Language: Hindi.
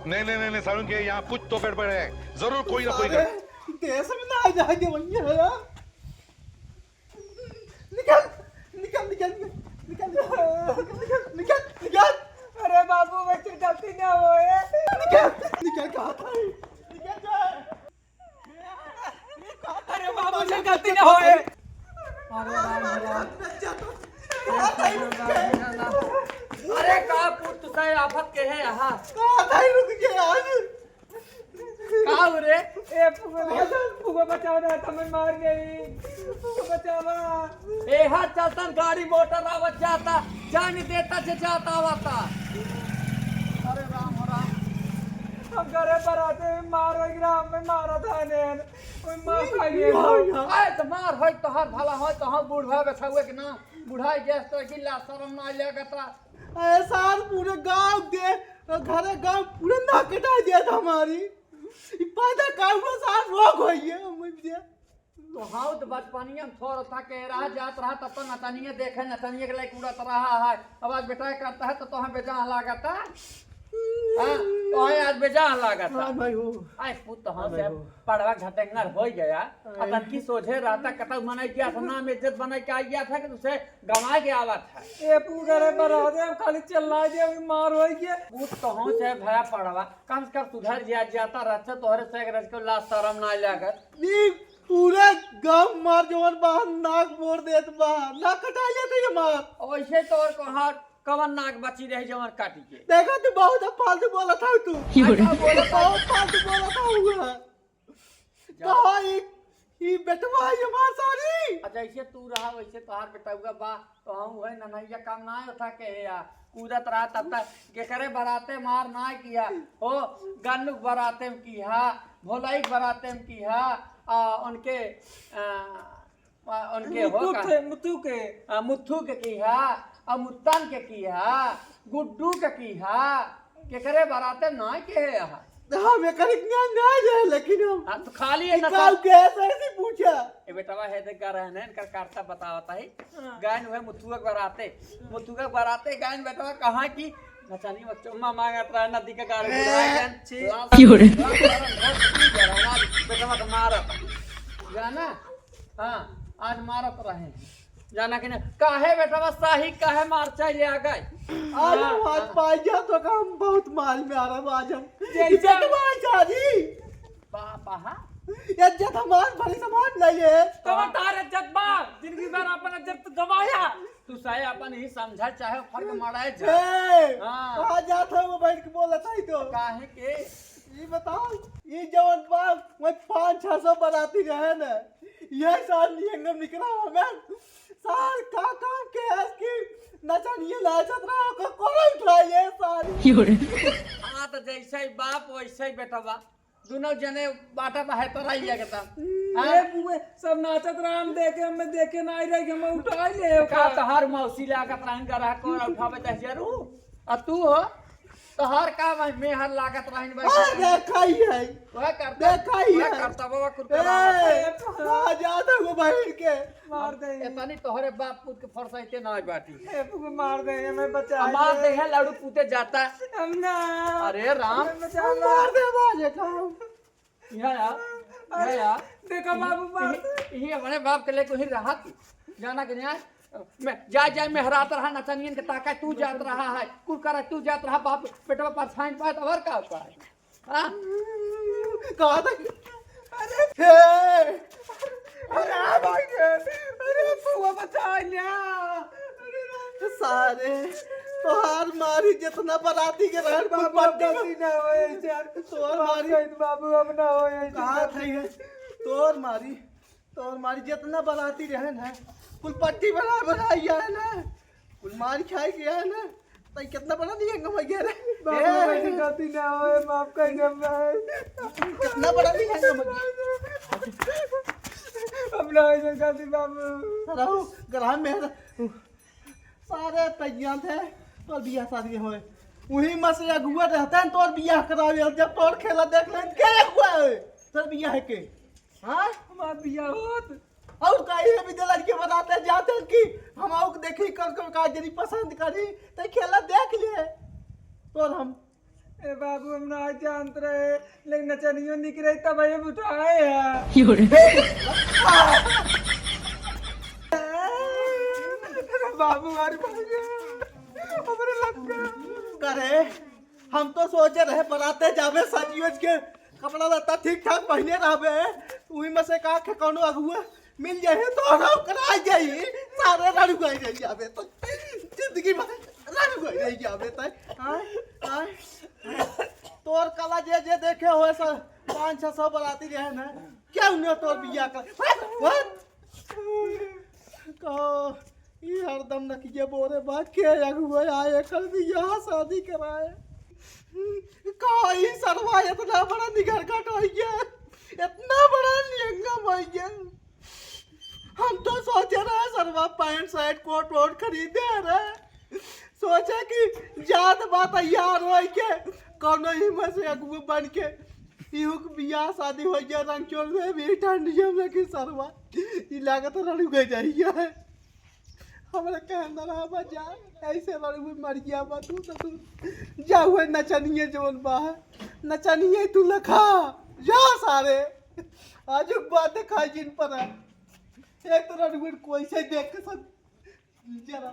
नहीं नहीं नहीं सारुण के यहाँ कुछ तो गड़बड़ है, जरूर कोई ना कोई देश में ना आ जाएंगे भैया यार। निकल निकल निकल निकल निकल निकल निकल। अरे बाबू बच्चे गलती ना होए। निकल निकल कहा था निकल जा। अरे बाबू से गलती ना होए। अरे अरे का पुत से आफत के है यहाँ कहा था रुक गया आज। का रे ए फुगा बचाओ ना तमें मार गई। फुगा बचावा ए हाथ चलतन गाड़ी मोटर आवत जाता जाने देता से जाता आवता। अरे राम हम घरे पर आते मारो ग्राम में मारा था ने ओय मार खाइए आए तो मार होय तो हर भला होय तो हम बूढ़ा बैठा हुए कि ना बुढ़ाई गैस तो कि ला शर्म ना लगता। ऐसा पूरे गांव दे घर गांव पूरे ना कटा दिया था हमारी पैदा काम में साथ रोग होई है मुझे। तो हाँ तो बचपनिया में थोड़ा था कह रहा जात रहा तब तो नतनिया देखे नतनिया के लायक उड़त रहा है। अब आज बेटा करता है तो तुम्हें बेजान लागता। हाँ तो आज बेजान लागता। हां भाई हो आई पुत तो हाँ से पड़वा घटेंगर हो गया। अपन की सोचे रहता कतौ मनाई गया था नाम इज्जत बनाई के आ गया था कि तुझसे गवा के आवा था। ए पूरे पर दे खाली चलना दे मार हो गया। पुत तो हाँ से भया पड़वा कम से कम सुधर जाता रहता तोहरे से रज को ला शर्म ना लागत। नी पूरा गांव मार जवन बाहर नाक मोड़ देत बा ना कटा लेते ये मार। वैसे तो और कहां कवन नाक बची रही जवन काटी के देखा तू बहुत फालतू बोला था तू। बोला बहुत फालतू बोला था हुआ कहा ई बेटवा ये मार सारी। अच्छा ऐसे तू रहा वैसे तोहार बेटा हुआ बा तो हम हुए ननैया काम ना होता के या कूदत रहा तब तक के करे बराते मार ना किया हो गन्नु बराते में किया भोलाई बराते में किया उनके उनके हो मुत्थू के किया मुत्तन के किया गुड्डू के किया के करे बराते ना के यहाँ हम एक ज्ञान ना है लेकिन हम तो खाली है ना काल कैसे ऐसे पूछा ए बेटावा है देख कर रहने इनका कार्ता बतावता है गायन हुए मुत्थुआ के बराते गायन बेटावा कहाँ की नचानी चुम्मा मांगत रहा नदी का गाड़ी बेटावा तो मारत जाना। हाँ आज मारत रहे जाना कि नहीं काहे बेटावा साही काहे मार चाहिए आ गए आज पाइया तो काम बहुत माल में आ रहा आज हम इज्जत मार चाही पापा हां इज्जत हमार बड़ी समाज नहीं है तो तार इज्जत बा जिंदगी भर अपन इज्जत गवाया तू साहे अपन ही समझा चाहे फर्क माराए जा। हां कहां जात है वो बैठ के बोलत है तो काहे के ये बताओ ये जवन बाप वो 500-600 बनाती रहे ना ये साल नियंगम निकला हमें साल का काम के है कि नचनिए लाचत रहा को कोई उठाइए सारी। हां तो जैसे ही बाप वैसे ही बेटा बा दोनों जने बाटा बा है तो रही लगता। हां बुए सब नाचत राम देखे ना आई रही हम उठा ले का तहार मौसी लागत रहन करा को उठावे त जरूर आ तू हो तहार का में हर लागत रहन भाई देखाई है वह करता देखाई है करता बाबा कुरकुरा आ जाता वो बैठ के मार दे एतनी तोहरे बाप पुत के फरसाइते ना बाटी ए मार दे हमें बचा मार दे है लड़ू पूते जाता हम ना अरे राम मार दे बाजे काम या देखो बाबू ये हमारे बाप के लिए कोई रहा जाना के न्याय मैं जा मैं हरात रहा नचनियन के ताका तू जात रहा है कुल कर तू जात रहा बाप पेटवा पर छाइन पाए तो और का उपाय हां कहा था अरे अरे भाई अरे बुआ बचा लिया सारे तोहार मारी जितना बराती के रहन बाबा गलती ना होए यार तोहार मारी बाबू अब ना होए कहां थई है तोर मारी जितना बराती रहन है कुल पट्टी बनाई है ना कुल मार खाए किया है ना तो कितना बना दिएगा वगैरह बाबू ऐसी गलती ना होए माफ कर दे कितना बड़ा दिएगा अब ना ऐसी गलती बाबू रहो ग्राम में सारे तैयार थे और बियाह शादी होए वही मसला गुआ रहता है तो बियाह करावे जब तोर खेला देख ले के हुआ है सर बियाह के हां हमार बियाह होत और काहे भी दे लड़के बताते जाते कि हम आउ देखी कर का जरी पसंद करी त खेला देख ले तो हम ए बाबू हम ना जानते रहे लेकिन नचनियों निकले तब ये उठाए है बाबू हमारे हमारे लग करे हम तो सोचे रहे बराते जावे सजियोज के कपड़ा लत्ता ठीक ठाक पहने रहबे उही में से का के कोनो अगुआ मिल जाए तो हम करा जाई सारे लड़ू गई रह जावे तो जिंदगी में लड़ू गई रह जावे त तोर कला जे जे देखे होए सर 500 बराती रहे ना क्या उन्हें तोर बियाह कर कहो ये हरदम नकिए बोरे बात के अगुआ आए कल भी यहाँ शादी कराए कहीं सरवा इतना बड़ा निगर कट हो गया इतना बड़ा नियंगम हो गया हम तो सोचे रहे सरवा पैंट शर्ट कोट वोट खरीदे रहे सोचे कि जात बात तैयार हो के कोनो ही में से अगुआ बन के इहू के बियाह शादी हो गया रंग चोर में भी ठंडियों में कि सरवा ई लागत लड़ू गई जाइए हमरा कहना रहा बजा ऐसे लड़ू मर गया बा तू तो तू जा हुए नचनिए जोन बा नचनिए तू लखा जा सारे आज बात दिखाई जिन पर एक तो लड़ू कोई से देख के सब जरा